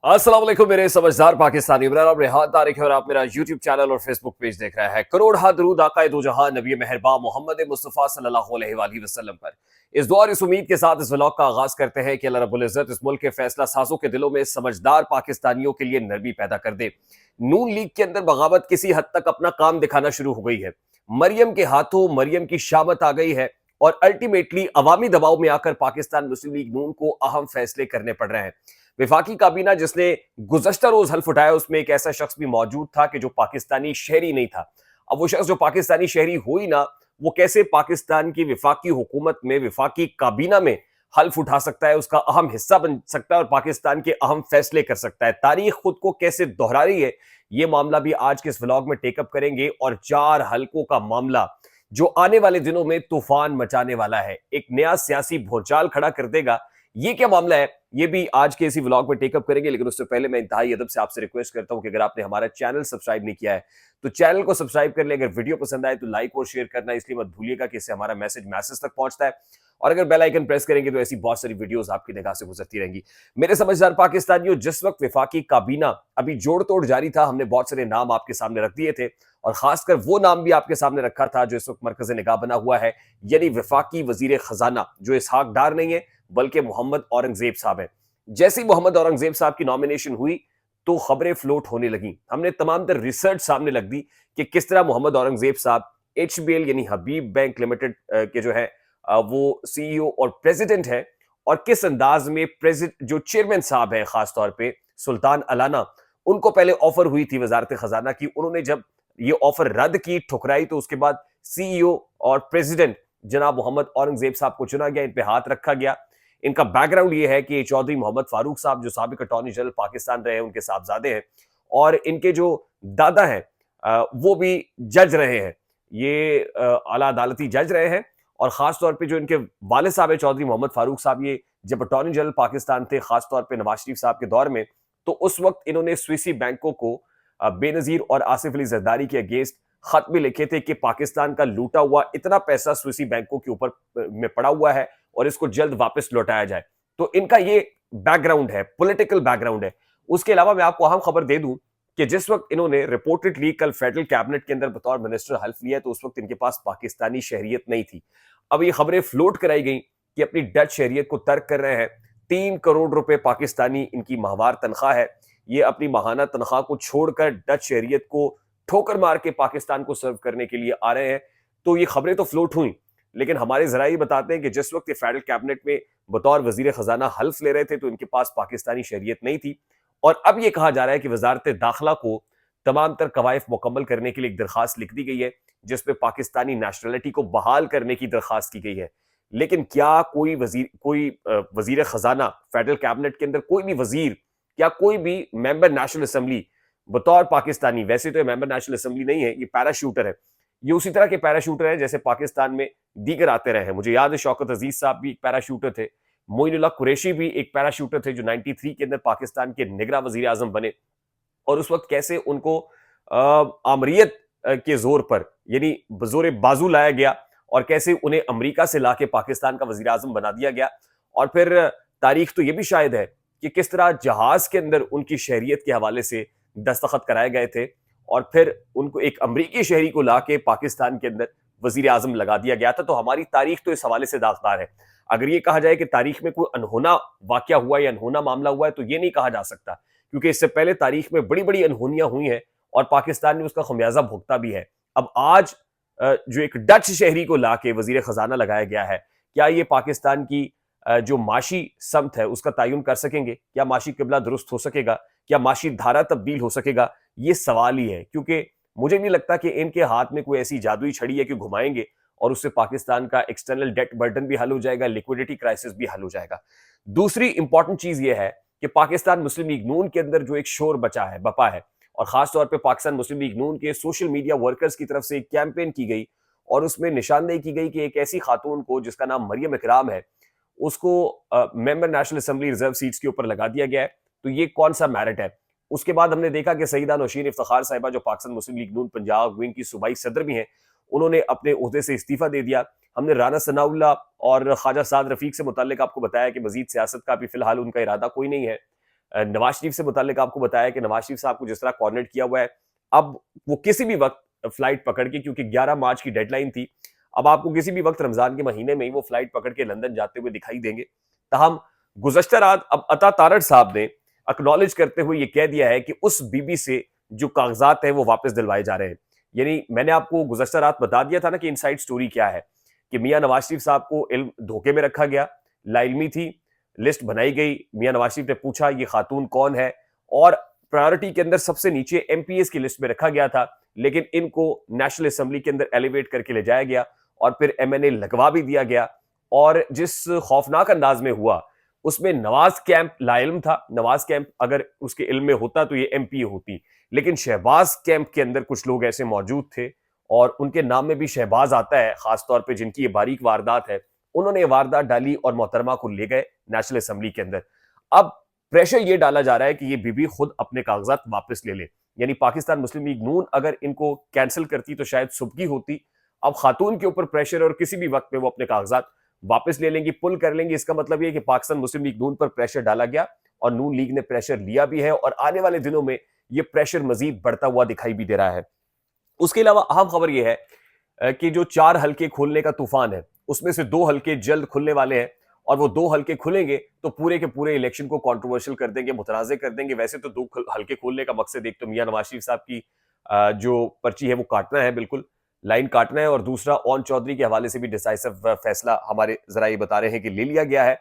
अस्सलाम वालेकुम मेरे समझदार पाकिस्तानी। मेरा नाम रेहान तारिक है और आप मेरा यूट्यूब चैनल और फेसबुक पेज देख रहे हैं। करोड़ हा दरूद आकाए दो जहां नबी मेहरबान मोहम्मद मुस्तफ़ा सल्लल्लाहु अलैहि वसल्लम पर। इस दुआ और इस उम्मीद के साथ इस व्लॉग का आगाज करते हैं कि अल्लाह रब्बुल इज्जत इस मुल्क के फैसला साजों के दिलों में समझदार पाकिस्तानियों के लिए नरमी पैदा कर दे। नून लीग के अंदर बगावत किसी हद तक अपना काम दिखाना शुरू हो गई है। मरियम के हाथों मरियम की शामत आ गई है और अल्टीमेटली अवामी दबाव में आकर पाकिस्तान मुस्लिम लीग नून को अहम फैसले करने पड़ रहे हैं। विफाकी काबीना जिसने गुज़श्ता रोज हल्फ उठाया उसमें एक ऐसा शख्स भी मौजूद था कि जो पाकिस्तानी शहरी नहीं था। अब वो शख्स जो पाकिस्तानी शहरी हो ही ना, वो कैसे पाकिस्तान की विफाकी हुकूमत में विफाकी काबीना में हल्फ उठा सकता है, उसका अहम हिस्सा बन सकता है और पाकिस्तान के अहम फैसले कर सकता है। तारीख खुद को कैसे दोहरा रही है, ये मामला भी आज के इस व्लॉग में टेकअप करेंगे। और 4 हलकों का मामला जो आने वाले दिनों में तूफान मचाने वाला है, एक नया सियासी भूचाल खड़ा कर देगा। ये क्या मामला है, ये भी आज के इसी व्लॉग में टेकअप करेंगे। लेकिन उससे पहले मैं इंतहाई अदब से आपसे रिक्वेस्ट करता हूं कि अगर आपने हमारा चैनल सब्सक्राइब नहीं किया है तो चैनल को सब्सक्राइब कर ले। अगर वीडियो पसंद आए तो लाइक और शेयर करना इसलिए मत भूलिएगा कि इससे हमारा मैसेज तक पहुंचता है। और अगर बेल आइकन प्रेस करेंगे तो ऐसी बहुत सारी वीडियोस आपकी निगाह से गुजरती रहेंगी। मेरे समझदार पाकिस्तानियों, जिस वक्त विफाकी काबीना अभी जोड़ तोड़ जारी था, हमने बहुत सारे नाम आपके सामने रख दिए थे और खासकर वो नाम भी आपके सामने रखा था जो इस वक्त मरकज निगाह बना हुआ है, यानी विफाकी वजीर खजाना, जो इसहाक डार नहीं है बल्कि मोहम्मद औरंगजेब साहब है। जैसे ही मोहम्मद औरंगजेब साहब की नॉमिनेशन हुई तो खबरें फ्लोट होने लगी। हमने तमाम तर रिसर्च सामने लग दी कि किस तरह मोहम्मद औरंगजेब साहब HBL यानी हबीब बैंक लिमिटेड के जो है वो CEO और प्रेसिडेंट है, और किस अंदाज में प्रेसिडेंट जो चेयरमैन साहब हैं खासतौर पे सुल्तान अलाना, उनको पहले ऑफर हुई थी वजारत खजाना की। उन्होंने जब ये ऑफर रद्द की, ठुकराई, तो उसके बाद CEO और प्रेसिडेंट जनाब मोहम्मद औरंगजेब साहब को चुना गया, इन पे हाथ रखा गया। इनका बैकग्राउंड ये है कि चौधरी मोहम्मद फारूक साहब जो साबिक अटॉर्नी जनरल पाकिस्तान रहे हैं, उनके साहबजादे हैं और इनके जो दादा हैं वो भी जज रहे हैं, ये आला अदालती जज रहे हैं। और खास तौर पे जो इनके वालिद साहब है चौधरी मोहम्मद फारूक साहब, ये जब अटॉर्नी जनरल पाकिस्तान थे खास तौर पे नवाज शरीफ साहब के दौर में, तो उस वक्त इन्होंने स्विसी बैंकों को बेनजीर और आसिफ अली जरदारी के अगेंस्ट खत भी लिखे थे कि पाकिस्तान का लूटा हुआ इतना पैसा स्विसी बैंकों के ऊपर में पड़ा हुआ है और इसको जल्द वापस लौटाया जाए। तो इनका ये बैकग्राउंड है, पॉलिटिकल बैकग्राउंड है। उसके अलावा मैं आपको अहम खबर दे दूं कि जिस वक्त इन्होंने रिपोर्टेडली कल फेडरल कैबिनेट के अंदर बतौर मिनिस्टर हल्फ लिया, तो उस वक्त इनके पास पाकिस्तानी शहरियत नहीं थी। अब ये खबरें फ्लोट कराई गई कि अपनी डच शहरियत को तर्क कर रहे हैं। 3 करोड़ रुपए पाकिस्तानी इनकी माहवार तनख्वाह है। ये अपनी माहाना तनख्वाह को छोड़कर डच शहरियत को ठोकर मार के पाकिस्तान को सर्व करने के लिए आ रहे हैं। तो ये खबरें तो फ्लोट हुई, लेकिन हमारे जराये बताते हैं कि जिस वक्त ये फेडरल कैबिनेट में बतौर वजीर खजाना हल्फ ले रहे थे तो इनके पास पाकिस्तानी शहरियत नहीं थी। और अब ये कहा जा रहा है कि वजारत दाखिला को तमाम तर कवायफ मुकम्मल करने के लिए एक दरखास्त लिख दी गई है जिसमें पाकिस्तानी नेशनलिटी को बहाल करने की दरखास्त की गई है। लेकिन क्या कोई वजीर खजाना फेडरल कैबिनेट के अंदर, कोई भी वजीर, क्या कोई भी मेंबर नेशनल असेंबली बतौर पाकिस्तानी, वैसे तो मेंबर नेशनल असेंबली नहीं है, ये पैराशूटर है, ये उसी तरह के पैराशूटर हैं जैसे पाकिस्तान में दीगर आते रहे हैं। मुझे याद है शौकत अजीज साहब भी एक पैराशूटर थे, मोइनुल्लाह कुरैशी भी एक पैराशूटर थे जो 93 के अंदर पाकिस्तान के निगरान वजीर आजम बने। और उस वक्त कैसे उनको आमरीत के जोर पर यानी बजोर बाजू लाया गया और कैसे उन्हें अमेरिका से लाके पाकिस्तान का वजीर आजम बना दिया गया। और फिर तारीख तो यह भी शायद है कि किस तरह जहाज के अंदर उनकी शहरियत के हवाले से दस्तखत कराए गए थे और फिर उनको एक अमरीकी शहरी को लाके पाकिस्तान के अंदर वजीर आजम लगा दिया गया था। तो हमारी तारीख तो इस हवाले से दागदार है। अगर ये कहा जाए कि तारीख में कोई अनहोना वाकया हुआ या अनहोना मामला हुआ है तो ये नहीं कहा जा सकता, क्योंकि इससे पहले तारीख में बड़ी बड़ी अनहोनियां हुई हैं और पाकिस्तान ने उसका खमियाजा भुगता भी है। अब आज जो एक डच शहरी को लाके वजीर खजाना लगाया गया है, क्या ये पाकिस्तान की जो माशी समत है उसका तयन कर सकेंगे? क्या माशी किबला दुरुस्त हो सकेगा? क्या माशी धारा तब्दील हो सकेगा? ये सवाल ही है, क्योंकि मुझे नहीं लगता कि इनके हाथ में कोई ऐसी जादुई छड़ी है कि घुमाएंगे और उससे पाकिस्तान का एक्सटर्नल डेट बर्डन भी हल हो जाएगा, लिक्विडिटी क्राइसिस भी हल हो जाएगा। दूसरी इंपॉर्टेंट चीज यह है कि पाकिस्तान मुस्लिम लीग नून के अंदर जो एक शोर बपा है और खासतौर पर पाकिस्तान मुस्लिम लीग नून के सोशल मीडिया वर्कर्स की तरफ से एक कैंपेन की गई और उसमें निशानदेही की गई कि एक ऐसी खातून को जिसका नाम मरियम इकराम है, उसको member national assembly reserve seats के ऊपर लगा दिया गया है। तो ये कौन सा मेरिट है? उसके बाद हमने देखा कि सईदा नौशीन इफ्तिखार साहिबा जो पाकिस्तान मुस्लिम लीग नून पंजाब विंग की सूबाई सदर भी हैं, उन्होंने अपने ओहदे से इस्तीफा दे दिया। हमने राना सनाउल्लाह और ख्वाजा साद रफीक से मुताल्लिक आपको बताया कि मजीद सियासत का भी फिलहाल उनका इरादा कोई नहीं है। नवाज शरीफ से मुताल्लिक आपको बताया कि नवाज शरीफ साहब को जिस तरह कॉर्नर किया हुआ है, अब वो किसी भी वक्त फ्लाइट पकड़ के, क्योंकि 11 मार्च की डेडलाइन थी, अब आपको किसी भी वक्त रमजान के महीने में ही वो फ्लाइट पकड़ के लंदन जाते हुए दिखाई देंगे। तहम गुज़श्ता रात अब अता तारड़ साहब ने एक्नॉलेज करते हुए ये कह दिया है कि उस बीबी से जो कागजात हैं वो वापस दिलवाए जा रहे हैं। यानी मैंने आपको गुज़श्ता रात बता दिया था ना कि इनसाइड स्टोरी क्या है, कि मियां नवाज शरीफ साहब को इल्म धोखे में रखा गया, लाइल्मी थी, लिस्ट बनाई गई, मियां नवाज शरीफ ने पूछा ये खातून कौन है, और प्रायोरिटी के अंदर सबसे नीचे एमपीएस की लिस्ट में रखा गया था, लेकिन इनको नेशनल असेंबली के अंदर एलिवेट करके ले जाया गया और फिर एमएनए लगवा भी दिया गया। और जिस खौफनाक अंदाज में हुआ उसमें नवाज कैंप लाइल्म था। नवाज कैंप अगर उसके इल्म में होता तो ये एमपीए होती, लेकिन शहबाज कैंप के अंदर कुछ लोग ऐसे मौजूद थे और उनके नाम में भी शहबाज आता है, खासतौर पे जिनकी ये बारीक वारदात है, उन्होंने ये वारदात डाली और मोहतरमा को ले गए नेशनल असेंबली के अंदर। अब प्रेशर ये डाला जा रहा है कि ये बीबी खुद अपने कागजात वापस ले ले, यानी पाकिस्तान मुस्लिम लीग नून अगर इनको कैंसिल करती तो शायद सुबकी होती। अब खातून के ऊपर प्रेशर और किसी भी वक्त में वो अपने कागजात वापस ले लेंगी, पुल कर लेंगी। इसका मतलब ये कि पाकिस्तान मुस्लिम लीग नून पर प्रेशर डाला गया और नून लीग ने प्रेशर लिया भी है और आने वाले दिनों में ये प्रेशर मजीद बढ़ता हुआ दिखाई भी दे रहा है। उसके अलावा अहम खबर यह है कि जो 4 हल्के खोलने का तूफान है, उसमें से 2 हल्के जल्द खुलने वाले हैं और वो 2 हल्के खुलेंगे तो पूरे के पूरे इलेक्शन को कंट्रोवर्शियल कर देंगे, मुतनाज़े कर देंगे। वैसे तो 2 हल्के खोलने का मकसद एक तो मियां नवाज शरीफ साहब की जो पर्ची है वो काटना है, बिल्कुल लाइन काटना है, और दूसरा ओन चौधरी के हवाले से भी डिसाइसिव फैसला हमारे जराये बता रहे हैं कि ले लिया गया है।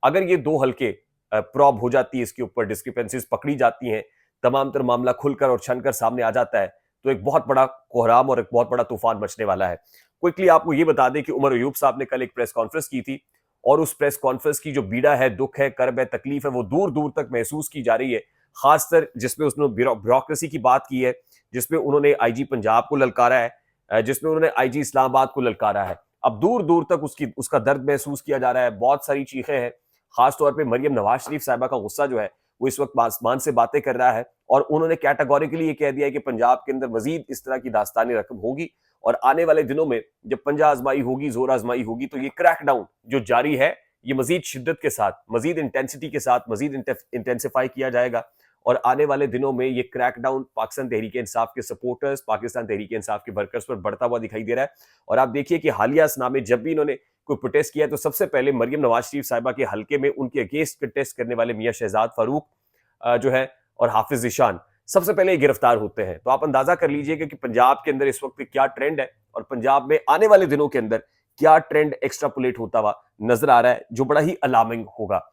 अगर ये 2 हल्के प्रॉब हो जाती है, इसके ऊपर डिस्क्रिपेंसीज पकड़ी जाती हैं, तमाम तर मामला खुलकर और छनकर सामने आ जाता है, तो एक बहुत बड़ा कोहराम और एक बहुत बड़ा तूफान मचने वाला है। क्विकली आपको ये बता दें कि उमर अयूब साहब ने कल एक प्रेस कॉन्फ्रेंस की थी और उस प्रेस कॉन्फ्रेंस की जो बीड़ा है, दुख है, कर्ब है, तकलीफ है, वो दूर दूर तक महसूस की जा रही है। खासकर जिसमें उसने ब्यूरोक्रेसी की बात की है, जिसमें उन्होंने आईजी पंजाब को ललकारा है, जिसमें उन्होंने आईजी इस्लामाबाद को ललकारा है। अब दूर दूर तक उसका दर्द महसूस किया जा रहा है, बहुत सारी चीखें हैं। खासतौर पर मरियम नवाज शरीफ साहिबा का गुस्सा जो है वो इस वक्त आसमान से बातें कर रहा है और उन्होंने कैटेगोरिकली ये कह दिया है कि पंजाब के अंदर मजीद इस तरह की दास्तानी रकम होगी और आने वाले दिनों में जब पंजा आजमाई होगी, जोर आजमाई होगी, तो ये क्रैकडाउन जो जारी है ये मजीद शिद्दत के साथ, मजीद इंटेंसिटी के साथ, मजीद इंटेंसिफाई किया जाएगा। और आने वाले दिनों में ये क्रैकडाउन पाकिस्तान तहरीक इंसाफ के सपोर्टर्स, पाकिस्तान तहरीक इंसाफ के वर्कर्स पर बढ़ता हुआ दिखाई दे रहा है। और आप देखिए कि हालिया असनामे जब भी इन्होंने कोई प्रोटेस्ट किया तो सबसे पहले मरियम नवाज शरीफ साहिबा के हल्के में उनके अगेंस्ट कंटेस्ट करने वाले मियां शहजाद फारूक जो है और हाफिज ईशान सबसे पहले गिरफ्तार होते हैं। तो आप अंदाजा कर लीजिएगा कि पंजाब के अंदर इस वक्त क्या ट्रेंड है और पंजाब में आने वाले दिनों के अंदर क्या ट्रेंड एक्स्ट्रापुलेट होता हुआ नजर आ रहा है, जो बड़ा ही अलार्मिंग होगा।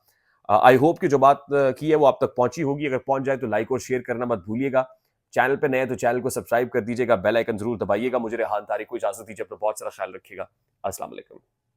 आई होप कि जो बात की है वो आप तक पहुंची होगी। अगर पहुंच जाए तो लाइक और शेयर करना मत भूलिएगा। चैनल पे नए तो चैनल को सब्सक्राइब कर दीजिएगा, बेल आइकन जरूर दबाइएगा। मुझे रेहान तारिक को इजाजत दीजिए, अपना बहुत सारा ख्याल रखिएगा। अस्सलाम वालेकुम।